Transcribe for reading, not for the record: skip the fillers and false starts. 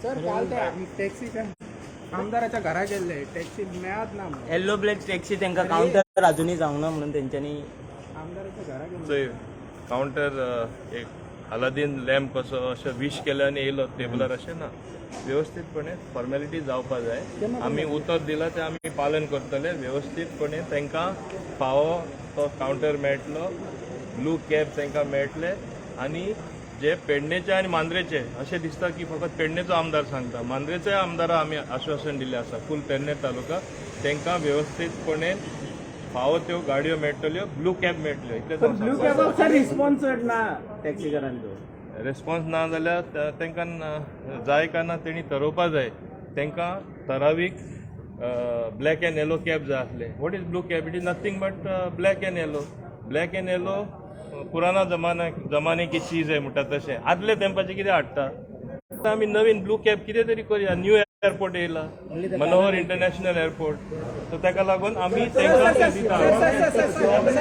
Sir काल ते टॅक्सीच्या आमदाराच्या घरा गेले टॅक्सी मेळत ना म्हणून. येल्लो ब्लॅक टॅक्सी तांकां कावंटर अजूनही जावंक ना म्हणून तेंच्यांनी आमदाराच्या घरा गेले. चोय काउंटर एक अलादीन लॅम्प कसो अशें विश केले आनी येयलो टेबलार अशें ना व्यवस्थीतपणे फॉर्मेलिटी जावपा जाय आमी उतर दिला ते आमी पालन करतले व्यवस्थीतपणे तांकां फावो तो काउंटर मेळटलो ब्लू कॅब तांकां मेळटले आनी जे पेडणेचे आनी मांद्रेचे अशें दिसता की फकत पेडणेचो आमदार सांगता मांद्रेच्या आमदारा आमी आश्वासन दिल्लें आसा फूल पेडणे तालुका तांकां व्यवस्थीतपणे फावो त्यो गाडयो मेळटल्यो ब्लू कॅब मेळटल्यो इतलेंच हांव ब्लू सांगपाक कॅबाक सर रिस्पॉन्स ना टॅक्सीकारांचो. रिस्पॉन्स ना जाल्यार तांकां जाय काय ना तेणी ठरोवपा जाय तांकां ठरावीक ब्लॅक एंड येलो कॅब जाय आसले what is blue cab it is nothing but black end yellow पुराना जमाने की चीज आहे म्हणटा तशें आदले तेंपाचें कितें हाडटा आतां आमी नवीन ब्लू कॅब कितें तरी करया न्यू एअरपोर्ट येयला मनोहर इंटरनॅशनल एअरपोर्ट सो ताका लागून आमी तांकां ते दिता